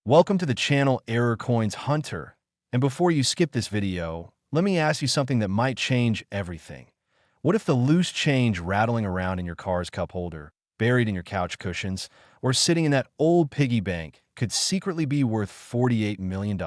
Welcome to the channel Error Coins Hunter. And before you skip this video, let me ask you something that might change everything. What if the loose change rattling around in your car's cup holder, buried in your couch cushions, or sitting in that old piggy bank could secretly be worth $48 million?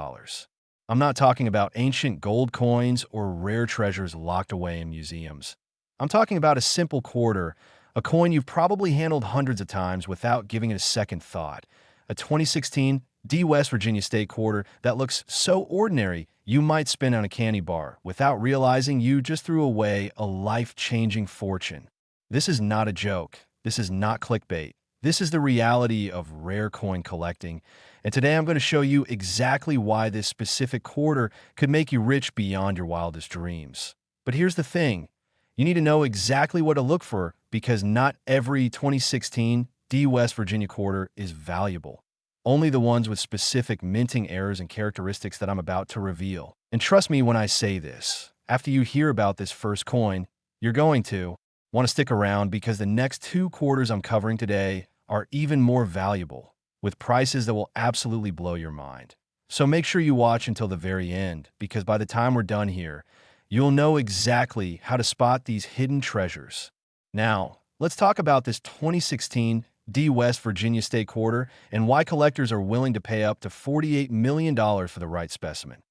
I'm not talking about ancient gold coins or rare treasures locked away in museums. I'm talking about a simple quarter, a coin you've probably handled hundreds of times without giving it a second thought. A 2016 West Virginia State quarter that looks so ordinary you might spend on a candy bar without realizing you just threw away a life-changing fortune. This is not a joke. This is not clickbait. This is the reality of rare coin collecting. And today I'm going to show you exactly why this specific quarter could make you rich beyond your wildest dreams. But here's the thing. You need to know exactly what to look for because not every 2016 West Virginia quarter is valuable. Only the ones with specific minting errors and characteristics that I'm about to reveal. And trust me when I say this, after you hear about this first coin, you're going to want to stick around because the next two quarters I'm covering today are even more valuable, with prices that will absolutely blow your mind. So make sure you watch until the very end, because by the time we're done here, you'll know exactly how to spot these hidden treasures. Now, let's talk about this 2016 West Virginia State quarter and why collectors are willing to pay up to $48 million for the right specimen.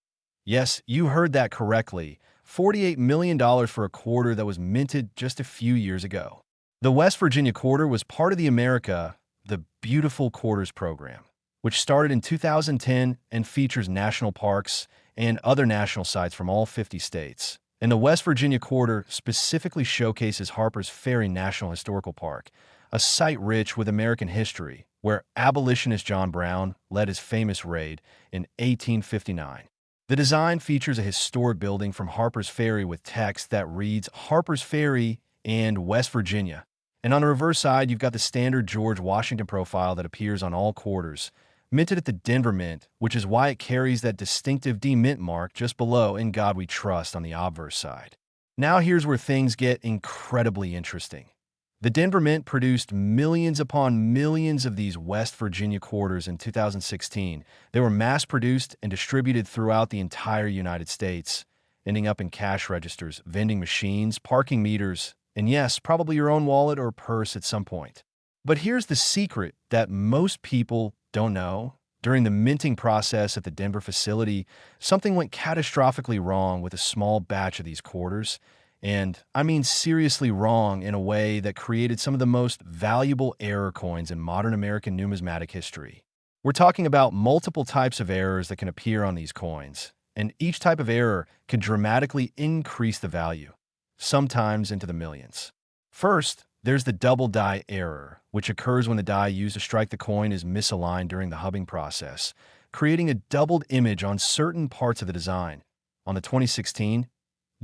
Yes, you heard that correctly. $48 million for a quarter that was minted just a few years ago. The West Virginia quarter was part of the Beautiful Quarters program, which started in 2010 and features national parks and other national sites from all 50 states. And the West Virginia quarter specifically showcases Harper's Ferry National Historical Park, a site rich with American history, where abolitionist John Brown led his famous raid in 1859. The design features a historic building from Harper's Ferry with text that reads Harper's Ferry and West Virginia. And on the reverse side, you've got the standard George Washington profile that appears on all quarters, minted at the Denver Mint, which is why it carries that distinctive D Mint mark just below In God We Trust on the obverse side. Now here's where things get incredibly interesting. The Denver Mint produced millions upon millions of these West Virginia quarters in 2016. They were mass-produced and distributed throughout the entire United States, ending up in cash registers, vending machines, parking meters, and yes, probably your own wallet or purse at some point. But here's the secret that most people don't know. During the minting process at the Denver facility, something went catastrophically wrong with a small batch of these quarters. And I mean seriously wrong in a way that created some of the most valuable error coins in modern American numismatic history. We're talking about multiple types of errors that can appear on these coins, and each type of error can dramatically increase the value, sometimes into the millions. First, there's the double die error, which occurs when the die used to strike the coin is misaligned during the hubbing process, creating a doubled image on certain parts of the design. On the 2016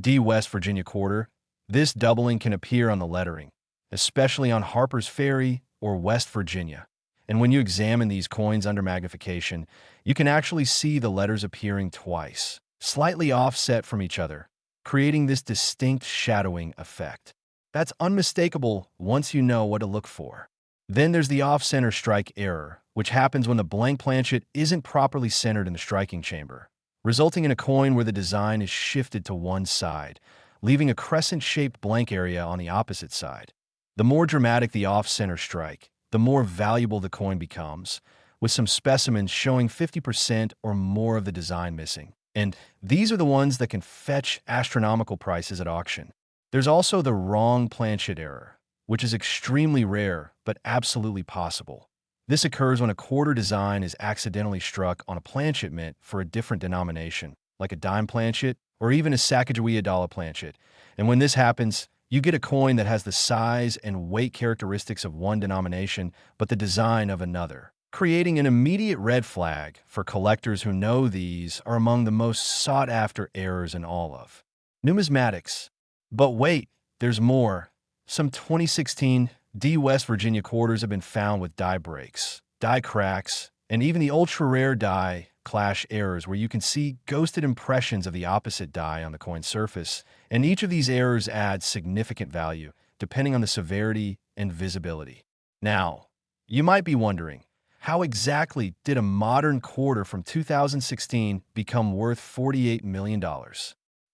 West Virginia quarter, this doubling can appear on the lettering, especially on Harper's Ferry or West Virginia. And when you examine these coins under magnification, you can actually see the letters appearing twice, slightly offset from each other, creating this distinct shadowing effect. That's unmistakable once you know what to look for. Then there's the off-center strike error, which happens when the blank planchet isn't properly centered in the striking chamber, resulting in a coin where the design is shifted to one side, leaving a crescent-shaped blank area on the opposite side. The more dramatic the off-center strike, the more valuable the coin becomes, with some specimens showing 50% or more of the design missing. And these are the ones that can fetch astronomical prices at auction. There's also the wrong planchet error, which is extremely rare but absolutely possible. This occurs when a quarter design is accidentally struck on a planchet mint for a different denomination, like a dime planchet or even a Sacagawea dollar planchet. And when this happens, you get a coin that has the size and weight characteristics of one denomination, but the design of another, creating an immediate red flag for collectors who know these are among the most sought-after errors in all of numismatics. But wait, there's more. Some 2016 West Virginia quarters have been found with die breaks, die cracks, and even the ultra-rare die clash errors where you can see ghosted impressions of the opposite die on the coin surface, and each of these errors adds significant value, depending on the severity and visibility. Now, you might be wondering, How exactly did a modern quarter from 2016 become worth $48 million?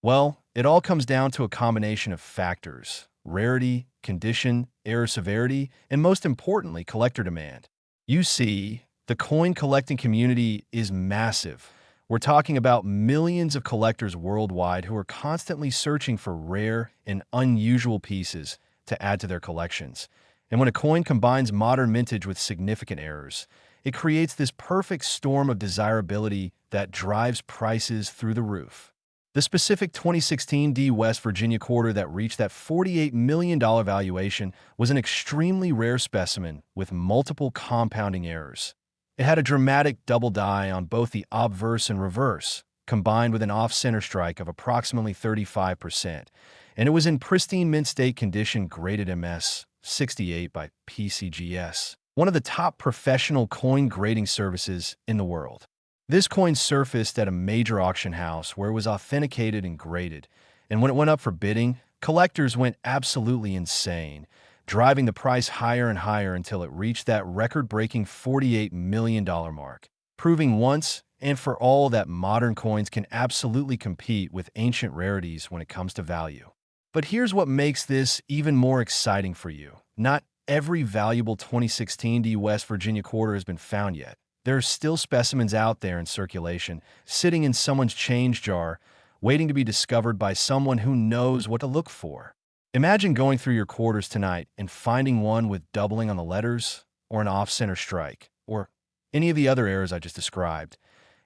Well, it all comes down to a combination of factors: rarity, condition, error severity, and most importantly, collector demand. You see, the coin collecting community is massive. We're talking about millions of collectors worldwide who are constantly searching for rare and unusual pieces to add to their collections. And when a coin combines modern mintage with significant errors, it creates this perfect storm of desirability that drives prices through the roof. The specific 2016 D West Virginia quarter that reached that $48 million valuation was an extremely rare specimen with multiple compounding errors. It had a dramatic double die on both the obverse and reverse, combined with an off-center strike of approximately 35%, and it was in pristine mint state condition graded MS 68 by PCGS, one of the top professional coin grading services in the world. This coin surfaced at a major auction house where it was authenticated and graded, and when it went up for bidding, collectors went absolutely insane, driving the price higher and higher until it reached that record-breaking $48 million mark, proving once and for all that modern coins can absolutely compete with ancient rarities when it comes to value. But here's what makes this even more exciting for you. Not every valuable 2016 D West Virginia quarter has been found yet. There are still specimens out there in circulation, sitting in someone's change jar, waiting to be discovered by someone who knows what to look for. Imagine going through your quarters tonight and finding one with doubling on the letters, or an off-center strike, or any of the other errors I just described.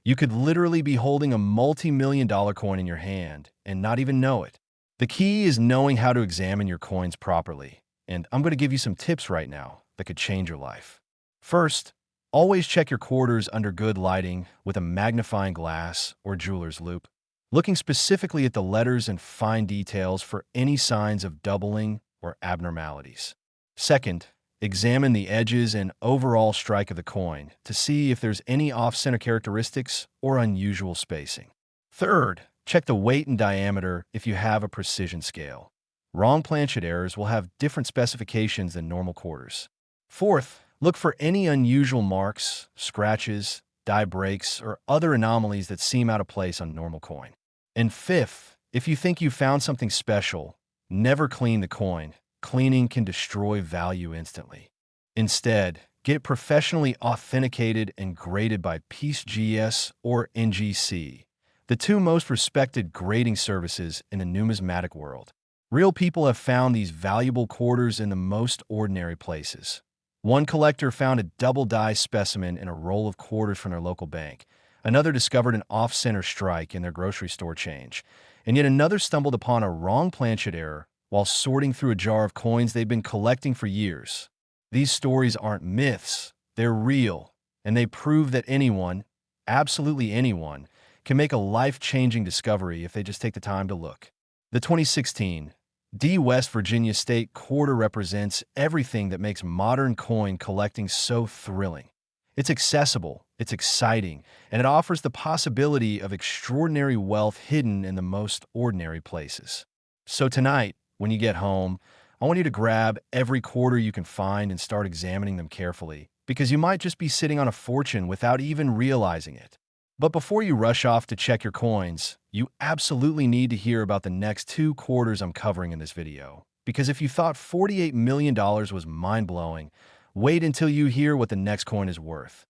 You could literally be holding a multi-million-dollar coin in your hand and not even know it. The key is knowing how to examine your coins properly, and I'm going to give you some tips right now that could change your life. First, always check your quarters under good lighting with a magnifying glass or jeweler's loupe, looking specifically at the letters and fine details for any signs of doubling or abnormalities. Second, examine the edges and overall strike of the coin to see if there's any off-center characteristics or unusual spacing. Third, check the weight and diameter if you have a precision scale. Wrong planchet errors will have different specifications than normal quarters. Fourth, look for any unusual marks, scratches, die breaks, or other anomalies that seem out of place on normal coin. And fifth, if you think you found something special, never clean the coin. Cleaning can destroy value instantly. Instead, get it professionally authenticated and graded by PCGS or NGC, the two most respected grading services in the numismatic world. Real people have found these valuable quarters in the most ordinary places. One collector found a double-die specimen in a roll of quarters from their local bank. Another discovered an off-center strike in their grocery store change. And yet another stumbled upon a wrong planchet error while sorting through a jar of coins they'd been collecting for years. These stories aren't myths, they're real, and they prove that anyone, absolutely anyone, can make a life-changing discovery if they just take the time to look. The 2016 D West Virginia State Quarter represents everything that makes modern coin collecting so thrilling. It's accessible, it's exciting, and it offers the possibility of extraordinary wealth hidden in the most ordinary places. So tonight, when you get home, I want you to grab every quarter you can find and start examining them carefully, because you might just be sitting on a fortune without even realizing it. But before you rush off to check your coins, you absolutely need to hear about the next two quarters I'm covering in this video. Because if you thought $48 million was mind-blowing, wait until you hear what the next coin is worth.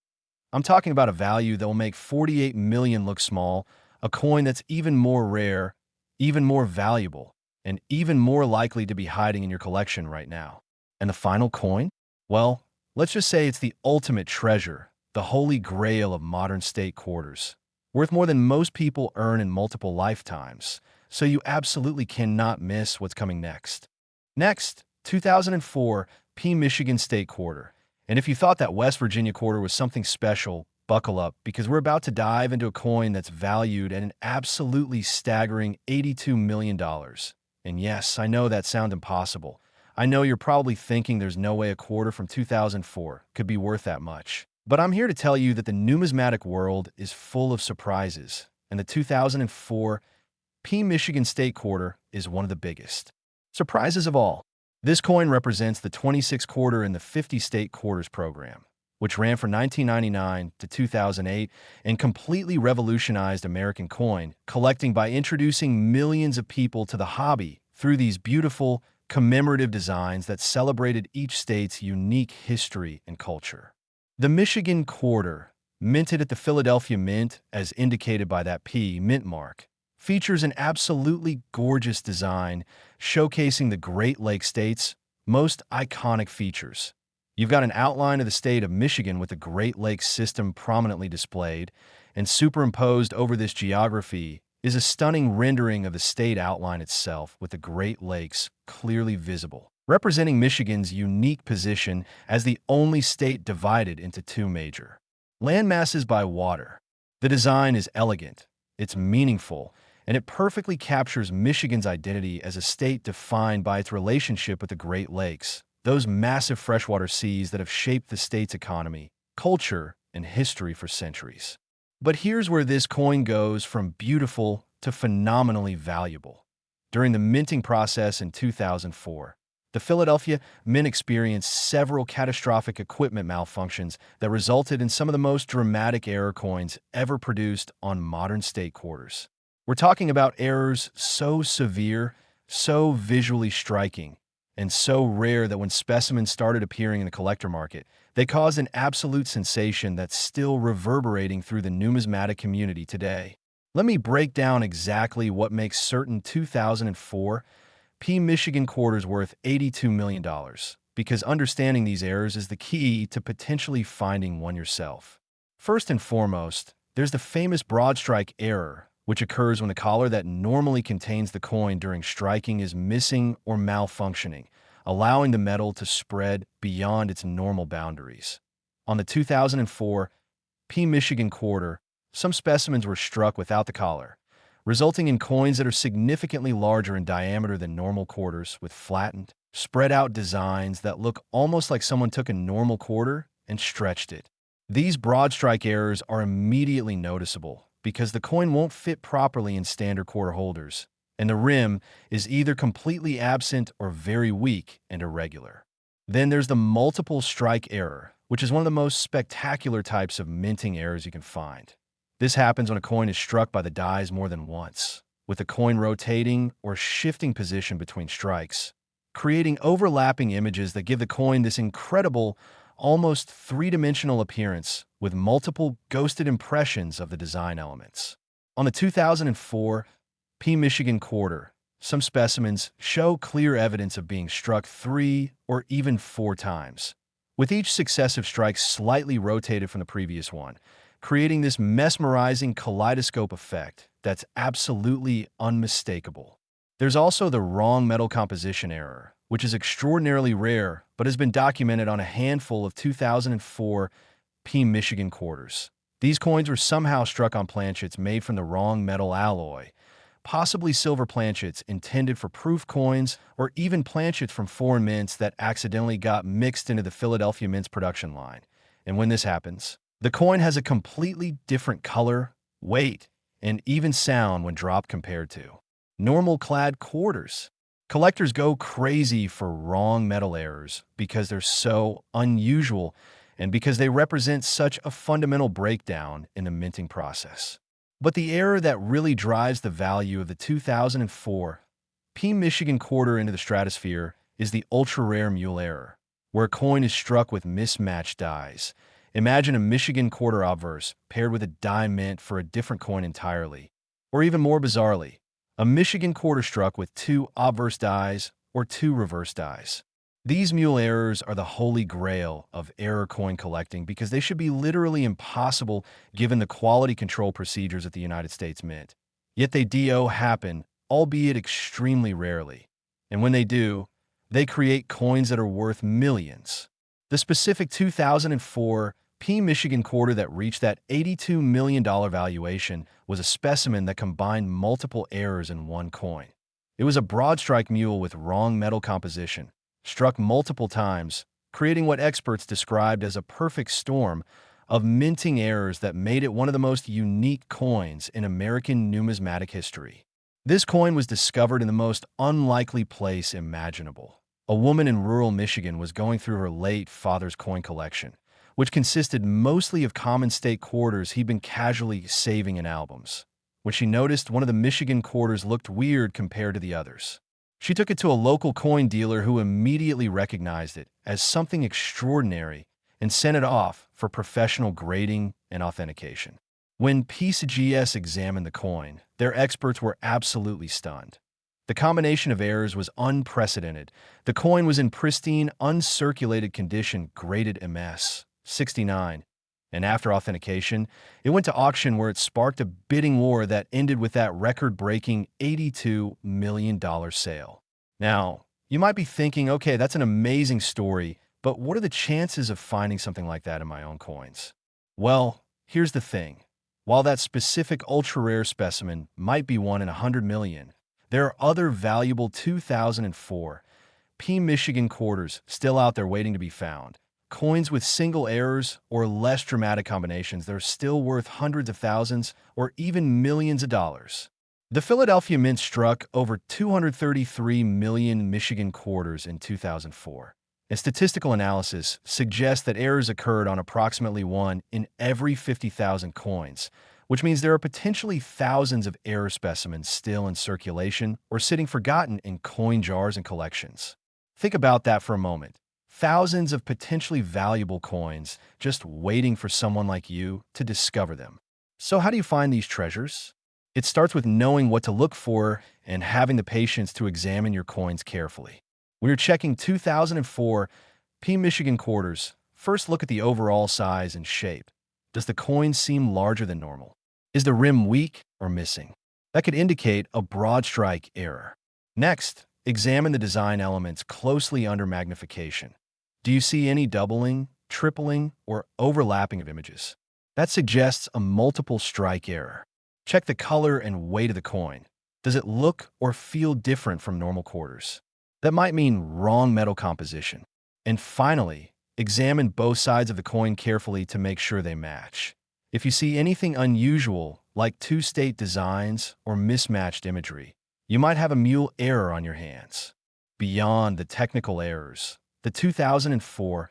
I'm talking about a value that will make $48 million look small, a coin that's even more rare, even more valuable, and even more likely to be hiding in your collection right now. And the final coin? Well, let's just say it's the ultimate treasure, the holy grail of modern state quarters, worth more than most people earn in multiple lifetimes, so you absolutely cannot miss what's coming next. Next, 2004 P Michigan State Quarter. And if you thought that West Virginia quarter was something special, buckle up, because we're about to dive into a coin that's valued at an absolutely staggering $82 million. And yes, I know that sounds impossible. I know you're probably thinking there's no way a quarter from 2004 could be worth that much. But I'm here to tell you that the numismatic world is full of surprises, and the 2004 P Michigan State Quarter is one of the biggest surprises of all. This coin represents the 26th quarter in the 50 State Quarters program. which ran from 1999 to 2008 and completely revolutionized American coin collecting by introducing millions of people to the hobby through these beautiful, commemorative designs that celebrated each state's unique history and culture. The Michigan Quarter, minted at the Philadelphia Mint as indicated by that P mint mark, features an absolutely gorgeous design showcasing the Great Lakes state's most iconic features. You've got an outline of the state of Michigan with the Great Lakes system prominently displayed, and superimposed over this geography is a stunning rendering of the state outline itself with the Great Lakes clearly visible, representing Michigan's unique position as the only state divided into two major landmasses by water. The design is elegant, it's meaningful, and it perfectly captures Michigan's identity as a state defined by its relationship with the Great Lakes, those massive freshwater seas that have shaped the state's economy, culture, and history for centuries. But here's where this coin goes from beautiful to phenomenally valuable. During the minting process in 2004, the Philadelphia Mint experienced several catastrophic equipment malfunctions that resulted in some of the most dramatic error coins ever produced on modern state quarters. We're talking about errors so severe, so visually striking, and so rare that when specimens started appearing in the collector market, they caused an absolute sensation that's still reverberating through the numismatic community today. Let me break down exactly what makes certain 2004 P Michigan quarters worth $82 million, because understanding these errors is the key to potentially finding one yourself. First and foremost, there's the famous broad strike error, which occurs when the collar that normally contains the coin during striking is missing or malfunctioning, allowing the metal to spread beyond its normal boundaries. On the 2004 P Michigan quarter, some specimens were struck without the collar, resulting in coins that are significantly larger in diameter than normal quarters, with flattened, spread-out designs that look almost like someone took a normal quarter and stretched it. These broad strike errors are immediately noticeable because the coin won't fit properly in standard quarter holders, and the rim is either completely absent or very weak and irregular. Then there's the multiple strike error, which is one of the most spectacular types of minting errors you can find. This happens when a coin is struck by the dies more than once, with the coin rotating or shifting position between strikes, creating overlapping images that give the coin this incredible, almost three-dimensional appearance with multiple ghosted impressions of the design elements. On the 2004 P Michigan quarter, some specimens show clear evidence of being struck 3 or even 4 times, with each successive strike slightly rotated from the previous one, creating this mesmerizing kaleidoscope effect that's absolutely unmistakable. There's also the wrong metal composition error, which is extraordinarily rare but has been documented on a handful of 2004 P Michigan quarters. These coins were somehow struck on planchets made from the wrong metal alloy, possibly silver planchets intended for proof coins, or even planchets from foreign mints that accidentally got mixed into the Philadelphia Mint's production line. And when this happens, the coin has a completely different color, weight, and even sound when dropped compared to normal clad quarters. Collectors go crazy for wrong metal errors because they're so unusual and because they represent such a fundamental breakdown in the minting process. But the error that really drives the value of the 2004 P Michigan quarter into the stratosphere is the ultra-rare mule error, where a coin is struck with mismatched dies. Imagine a Michigan quarter obverse paired with a die mint for a different coin entirely. Or even more bizarrely, a Michigan quarter struck with 2 obverse dies or 2 reverse dies. These mule errors are the holy grail of error coin collecting because they should be literally impossible given the quality control procedures at the United States Mint. Yet they do happen, albeit extremely rarely. And when they do, they create coins that are worth millions. The specific 2004 P Michigan quarter that reached that $82 million valuation was a specimen that combined multiple errors in one coin. It was a broad strike mule with wrong metal composition, struck multiple times, creating what experts described as a perfect storm of minting errors that made it one of the most unique coins in American numismatic history. This coin was discovered in the most unlikely place imaginable. A woman in rural Michigan was going through her late father's coin collection, which consisted mostly of common state quarters he'd been casually saving in albums. When she noticed one of the Michigan quarters looked weird compared to the others, she took it to a local coin dealer who immediately recognized it as something extraordinary and sent it off for professional grading and authentication. When PCGS examined the coin, their experts were absolutely stunned. The combination of errors was unprecedented. The coin was in pristine, uncirculated condition, graded MS 69, and after authentication, it went to auction where it sparked a bidding war that ended with that record-breaking $82 million sale. Now, you might be thinking, okay, that's an amazing story, but what are the chances of finding something like that in my own coins? Well, here's the thing. While that specific ultra-rare specimen might be one in 100 million, there are other valuable 2004 P Michigan quarters still out there waiting to be found. Coins with single errors or less dramatic combinations that are still worth hundreds of thousands or even millions of dollars. The Philadelphia Mint struck over 233 million Michigan quarters in 2004. And statistical analysis suggests that errors occurred on approximately 1 in every 50,000 coins, which means there are potentially thousands of error specimens still in circulation or sitting forgotten in coin jars and collections. Think about that for a moment. Thousands of potentially valuable coins just waiting for someone like you to discover them. So how do you find these treasures? It starts with knowing what to look for and having the patience to examine your coins carefully. When you're checking 2004 P Michigan quarters, first look at the overall size and shape. Does the coin seem larger than normal? Is the rim weak or missing? That could indicate a broad strike error. Next, examine the design elements closely under magnification. Do you see any doubling, tripling, or overlapping of images? That suggests a multiple strike error. Check the color and weight of the coin. Does it look or feel different from normal quarters? That might mean wrong metal composition. And finally, examine both sides of the coin carefully to make sure they match. If you see anything unusual, like two-state designs or mismatched imagery, you might have a mule error on your hands. Beyond the technical errors, the 2004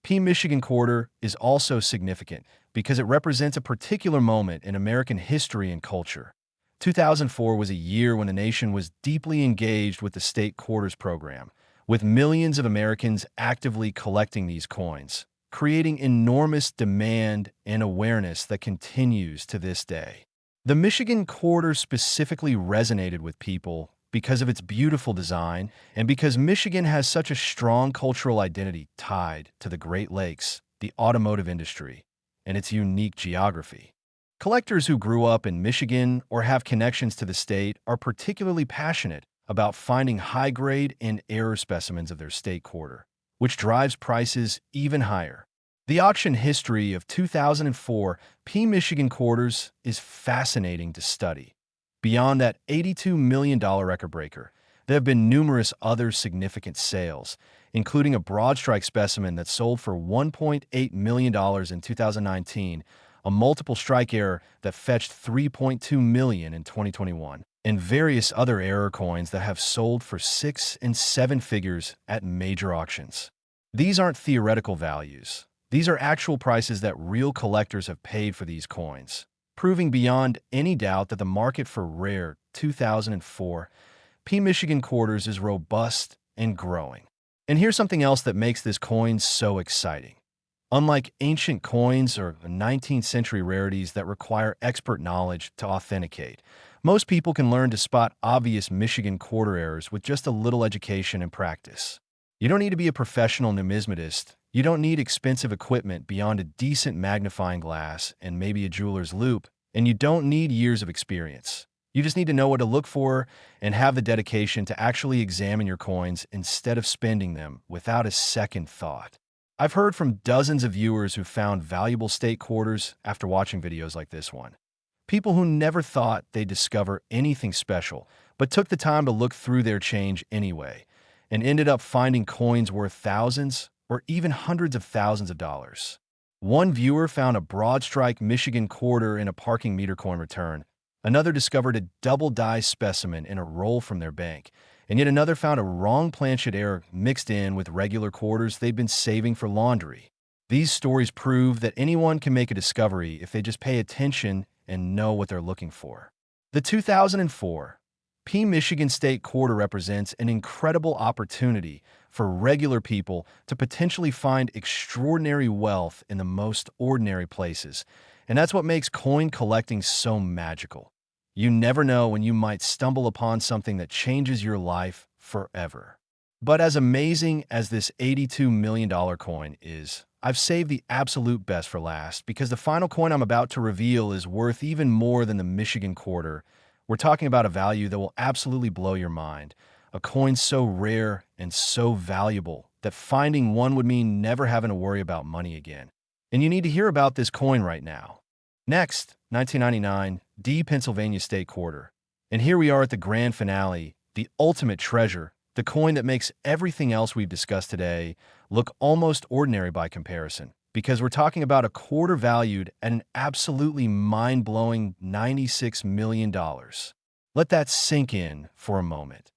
P Michigan quarter is also significant because it represents a particular moment in American history and culture. 2004 was a year when the nation was deeply engaged with the state quarters program, with millions of Americans actively collecting these coins, creating enormous demand and awareness that continues to this day. The Michigan quarter specifically resonated with people because of its beautiful design and because Michigan has such a strong cultural identity tied to the Great Lakes, the automotive industry, and its unique geography. Collectors who grew up in Michigan or have connections to the state are particularly passionate about finding high-grade and error specimens of their state quarter, which drives prices even higher. The auction history of 2004 P Michigan quarters is fascinating to study. Beyond that $82 million record breaker, there have been numerous other significant sales, including a broad strike specimen that sold for $1.8 million in 2019, a multiple strike error that fetched $3.2 million in 2021, and various other error coins that have sold for 6 and 7 figures at major auctions. These aren't theoretical values. These are actual prices that real collectors have paid for these coins, proving beyond any doubt that the market for rare 2004 P Michigan quarters is robust and growing. And here's something else that makes this coin so exciting. Unlike ancient coins or 19th century rarities that require expert knowledge to authenticate, most people can learn to spot obvious Michigan quarter errors with just a little education and practice. You don't need to be a professional numismatist. You don't need expensive equipment beyond a decent magnifying glass and maybe a jeweler's loupe, and you don't need years of experience. You just need to know what to look for and have the dedication to actually examine your coins instead of spending them without a second thought. I've heard from dozens of viewers who found valuable state quarters after watching videos like this one. People who never thought they'd discover anything special, but took the time to look through their change anyway, and ended up finding coins worth thousands or even hundreds of thousands of dollars. One viewer found a broad strike Michigan quarter in a parking meter coin return. Another discovered a double die specimen in a roll from their bank, and yet another found a wrong planchet error mixed in with regular quarters they'd been saving for laundry. These stories prove that anyone can make a discovery if they just pay attention and know what they're looking for. The 2004 Michigan State Quarter represents an incredible opportunity for regular people to potentially find extraordinary wealth in the most ordinary places. And that's what makes coin collecting so magical. You never know when you might stumble upon something that changes your life forever. But as amazing as this $82 million coin is, I've saved the absolute best for last because the final coin I'm about to reveal is worth even more than the Michigan quarter. We're talking about a value that will absolutely blow your mind, a coin so rare and so valuable that finding one would mean never having to worry about money again. And you need to hear about this coin right now. Next, 1999, Pennsylvania State Quarter. And here we are at the grand finale, the ultimate treasure, the coin that makes everything else we've discussed today look almost ordinary by comparison, because we're talking about a quarter valued at an absolutely mind-blowing $96 million. Let that sink in for a moment.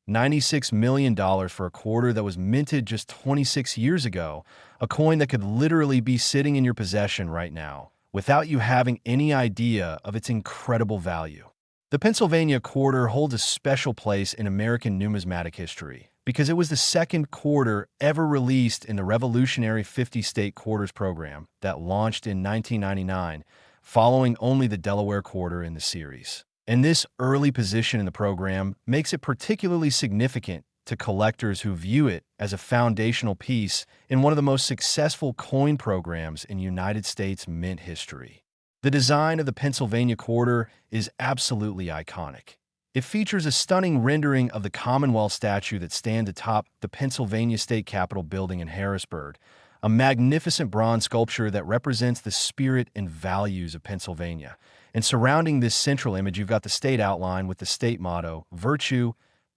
$96 million for a quarter that was minted just 26 years ago, a coin that could literally be sitting in your possession right now, without you having any idea of its incredible value. The Pennsylvania quarter holds a special place in American numismatic history because it was the second quarter ever released in the revolutionary 50-state quarters program that launched in 1999, following only the Delaware quarter in the series. And this early position in the program makes it particularly significant to collectors who view it as a foundational piece in one of the most successful coin programs in United States mint history. The design of the Pennsylvania quarter is absolutely iconic. It features a stunning rendering of the Commonwealth statue that stands atop the Pennsylvania State Capitol building in Harrisburg, a magnificent bronze sculpture that represents the spirit and values of Pennsylvania. And surrounding this central image, you've got the state outline with the state motto, virtue,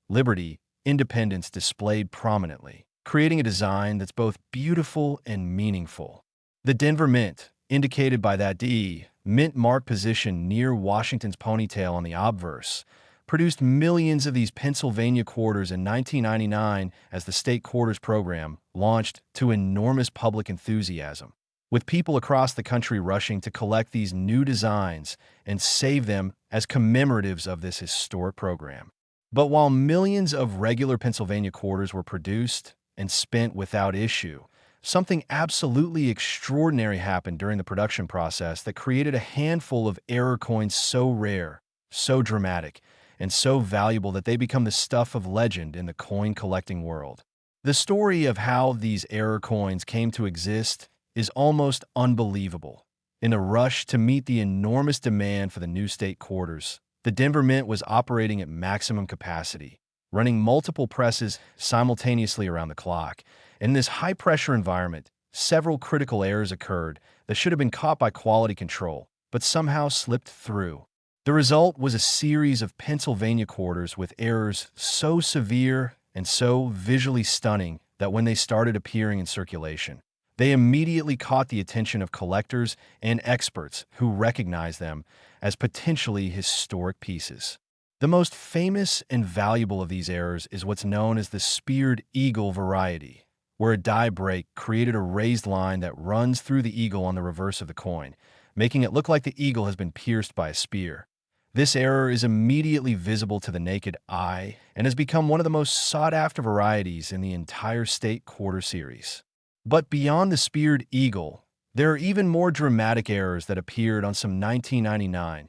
liberty, independence displayed prominently, creating a design that's both beautiful and meaningful. The Denver Mint, indicated by that D, mint mark position near Washington's ponytail on the obverse, produced millions of these Pennsylvania quarters in 1999 as the state quarters program launched to enormous public enthusiasm, with people across the country rushing to collect these new designs and save them as commemoratives of this historic program. But while millions of regular Pennsylvania quarters were produced and spent without issue, something absolutely extraordinary happened during the production process that created a handful of error coins so rare, so dramatic, and so valuable that they become the stuff of legend in the coin collecting world. The story of how these error coins came to exist is almost unbelievable. In a rush to meet the enormous demand for the new state quarters, the Denver Mint was operating at maximum capacity, running multiple presses simultaneously around the clock. In this high-pressure environment, several critical errors occurred that should have been caught by quality control, but somehow slipped through. The result was a series of Pennsylvania quarters with errors so severe and so visually stunning that when they started appearing in circulation, they immediately caught the attention of collectors and experts who recognized them as potentially historic pieces. The most famous and valuable of these errors is what's known as the speared eagle variety, where a die break created a raised line that runs through the eagle on the reverse of the coin, making it look like the eagle has been pierced by a spear. This error is immediately visible to the naked eye and has become one of the most sought-after varieties in the entire state quarter series. But beyond the speared eagle, there are even more dramatic errors that appeared on some 1999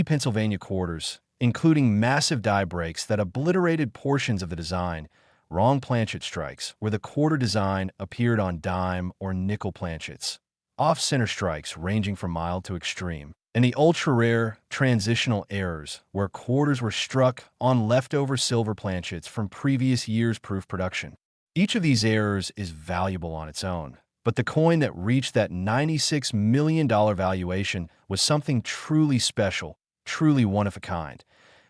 Pennsylvania quarters, including massive die breaks that obliterated portions of the design, wrong planchet strikes, where the quarter design appeared on dime or nickel planchets, off-center strikes ranging from mild to extreme, and the ultra-rare transitional errors, where quarters were struck on leftover silver planchets from previous year's proof production. Each of these errors is valuable on its own, but the coin that reached that $96 million valuation was something truly special, truly one of a kind.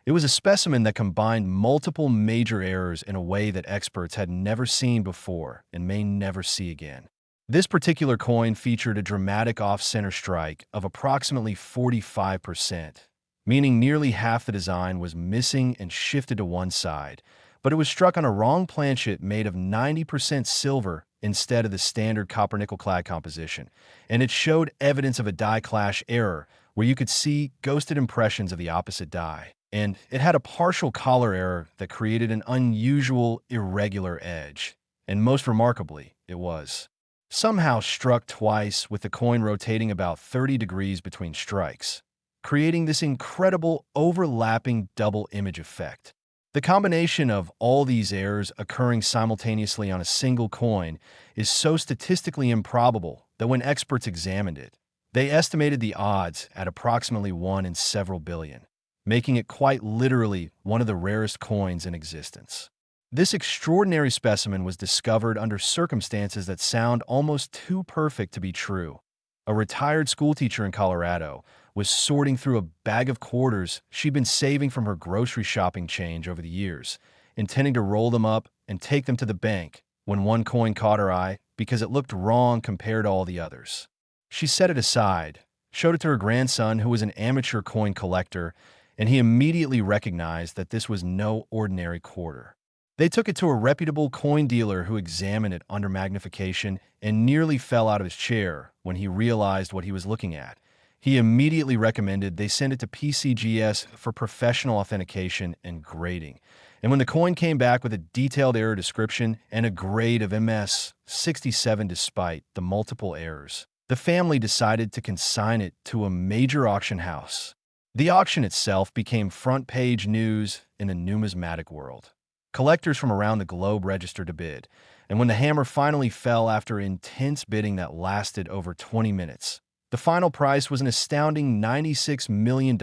It was a specimen that combined multiple major errors in a way that experts had never seen before and may never see again. This particular coin featured a dramatic off-center strike of approximately 45%, meaning nearly half the design was missing and shifted to one side, but it was struck on a wrong planchet made of 90% silver instead of the standard copper-nickel clad composition, and it showed evidence of a die clash error where you could see ghosted impressions of the opposite die. And it had a partial collar error that created an unusual, irregular edge. And most remarkably, it was somehow struck twice with the coin rotating about 30 degrees between strikes, creating this incredible overlapping double image effect. The combination of all these errors occurring simultaneously on a single coin is so statistically improbable that when experts examined it, they estimated the odds at approximately 1 in several billion, making it quite literally one of the rarest coins in existence. This extraordinary specimen was discovered under circumstances that sound almost too perfect to be true. A retired schoolteacher in Colorado was sorting through a bag of quarters she'd been saving from her grocery shopping change over the years, intending to roll them up and take them to the bank, when one coin caught her eye because it looked wrong compared to all the others. She set it aside, showed it to her grandson, who was an amateur coin collector, and he immediately recognized that this was no ordinary quarter. They took it to a reputable coin dealer who examined it under magnification and nearly fell out of his chair when he realized what he was looking at. He immediately recommended they send it to PCGS for professional authentication and grading. And when the coin came back with a detailed error description and a grade of MS 67 despite the multiple errors, the family decided to consign it to a major auction house. The auction itself became front-page news in the numismatic world. Collectors from around the globe registered to bid, and when the hammer finally fell after intense bidding that lasted over 20 minutes, the final price was an astounding $96 million,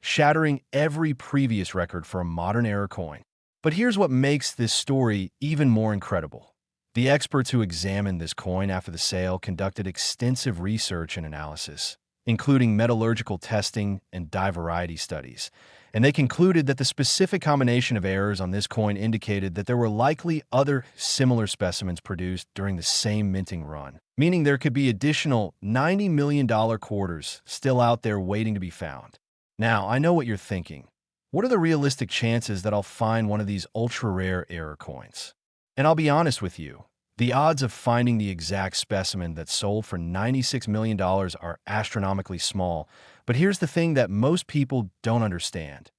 shattering every previous record for a modern era coin. But here's what makes this story even more incredible. The experts who examined this coin after the sale conducted extensive research and analysis, including metallurgical testing and die variety studies, and they concluded that the specific combination of errors on this coin indicated that there were likely other similar specimens produced during the same minting run, meaning there could be additional $90 million quarters still out there waiting to be found. Now, I know what you're thinking. What are the realistic chances that I'll find one of these ultra-rare error coins? And I'll be honest with you, the odds of finding the exact specimen that sold for $96 million are astronomically small, but here's the thing that most people don't understand.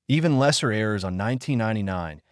Even lesser errors on 1999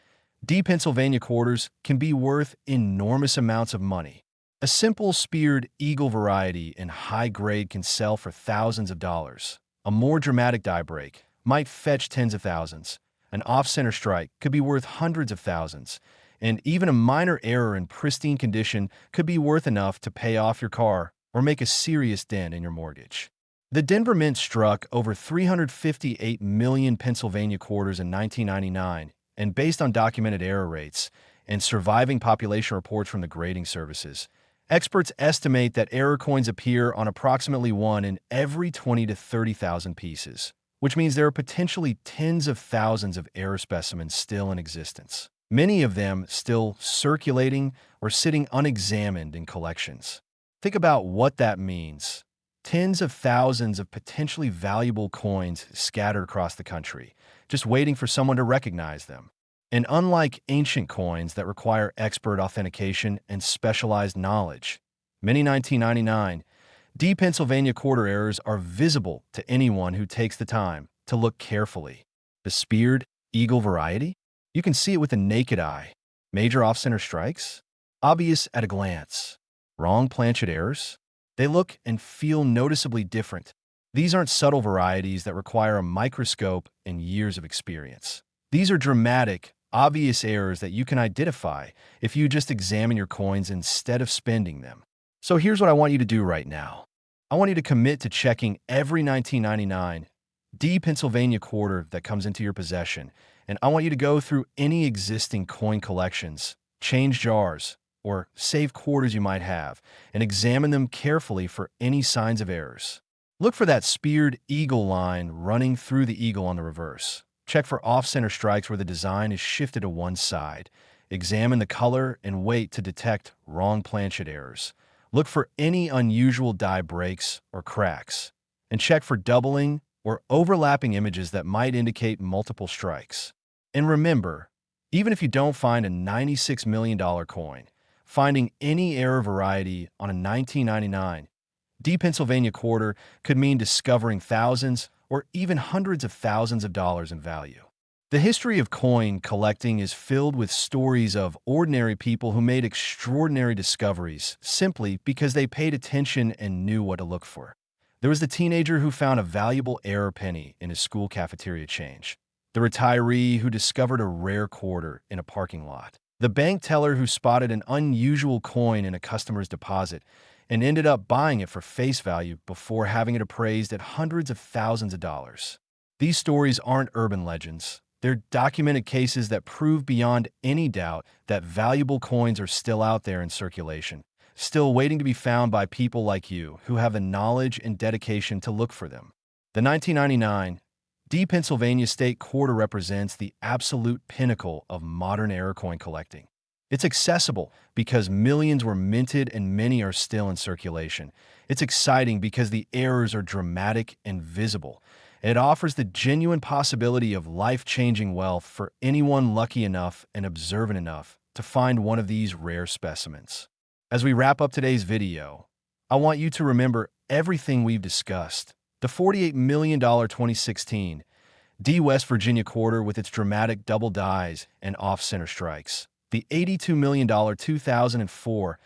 D Pennsylvania quarters can be worth enormous amounts of money. A simple speared eagle variety in high grade can sell for thousands of dollars. A more dramatic die break might fetch tens of thousands. An off-center strike could be worth hundreds of thousands. And even a minor error in pristine condition could be worth enough to pay off your car or make a serious dent in your mortgage. The Denver Mint struck over 358 million Pennsylvania quarters in 1999, and based on documented error rates and surviving population reports from the grading services, experts estimate that error coins appear on approximately 1 in every 20 to 30,000 pieces, which means there are potentially tens of thousands of error specimens still in existence, many of them still circulating or sitting unexamined in collections. Think about what that means. Tens of thousands of potentially valuable coins scattered across the country, just waiting for someone to recognize them. And unlike ancient coins that require expert authentication and specialized knowledge, many 1999 D Pennsylvania quarter errors are visible to anyone who takes the time to look carefully. The speared eagle variety? You can see it with the naked eye. Major off-center strikes? Obvious at a glance. Wrong planchet errors? They look and feel noticeably different. These aren't subtle varieties that require a microscope and years of experience. These are dramatic, obvious errors that you can identify if you just examine your coins instead of spending them. So here's what I want you to do right now. I want you to commit to checking every 1999 D Pennsylvania quarter that comes into your possession, and I want you to go through any existing coin collections, change jars, or save quarters you might have, and examine them carefully for any signs of errors. Look for that speared eagle line running through the eagle on the reverse. Check for off-center strikes where the design is shifted to one side. Examine the color and weight to detect wrong planchet errors. Look for any unusual die breaks or cracks. And check for doubling or overlapping images that might indicate multiple strikes. And remember, even if you don't find a $96 million coin, Finding any error variety on a 1999 D Pennsylvania quarter could mean discovering thousands or even hundreds of thousands of dollars in value. The history of coin collecting is filled with stories of ordinary people who made extraordinary discoveries simply because they paid attention and knew what to look for. There was the teenager who found a valuable error penny in his school cafeteria change, the retiree who discovered a rare quarter in a parking lot, the bank teller who spotted an unusual coin in a customer's deposit and ended up buying it for face value before having it appraised at hundreds of thousands of dollars. These stories aren't urban legends. They're documented cases that prove beyond any doubt that valuable coins are still out there in circulation, still waiting to be found by people like you who have the knowledge and dedication to look for them. The 1999 D Pennsylvania State Quarter represents the absolute pinnacle of modern error coin collecting. It's accessible because millions were minted and many are still in circulation. It's exciting because the errors are dramatic and visible. It offers the genuine possibility of life-changing wealth for anyone lucky enough and observant enough to find one of these rare specimens. As we wrap up today's video, I want you to remember everything we've discussed. The $48 million 2016 D West Virginia quarter with its dramatic double dies and off-center strikes. The $82 million 2004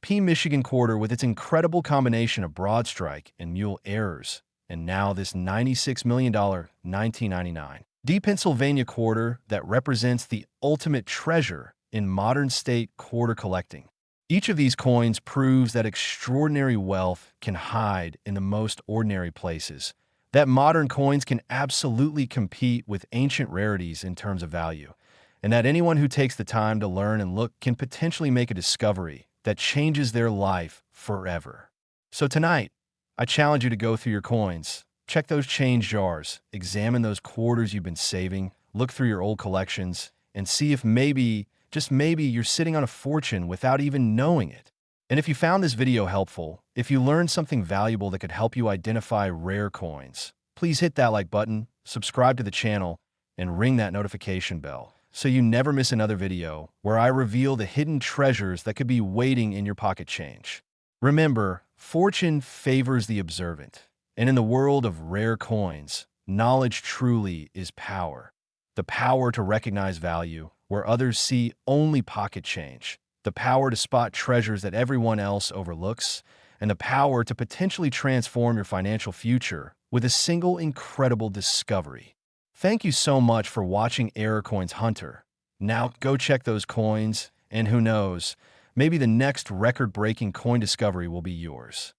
P Michigan quarter with its incredible combination of broad strike and mule errors. And now this $96 million 1999 D Pennsylvania quarter that represents the ultimate treasure in modern state quarter collecting. Each of these coins proves that extraordinary wealth can hide in the most ordinary places, that modern coins can absolutely compete with ancient rarities in terms of value, and that anyone who takes the time to learn and look can potentially make a discovery that changes their life forever. So tonight, I challenge you to go through your coins, check those change jars, examine those quarters you've been saving, look through your old collections, and see if maybe, just maybe, you're sitting on a fortune without even knowing it. And if you found this video helpful, if you learned something valuable that could help you identify rare coins, please hit that like button, subscribe to the channel, and ring that notification bell so you never miss another video where I reveal the hidden treasures that could be waiting in your pocket change. Remember, fortune favors the observant, and in the world of rare coins, knowledge truly is power. The power to recognize value where others see only pocket change, the power to spot treasures that everyone else overlooks, and the power to potentially transform your financial future with a single incredible discovery. Thank you so much for watching Error Coins Hunter. Now go check those coins, and who knows, maybe the next record-breaking coin discovery will be yours.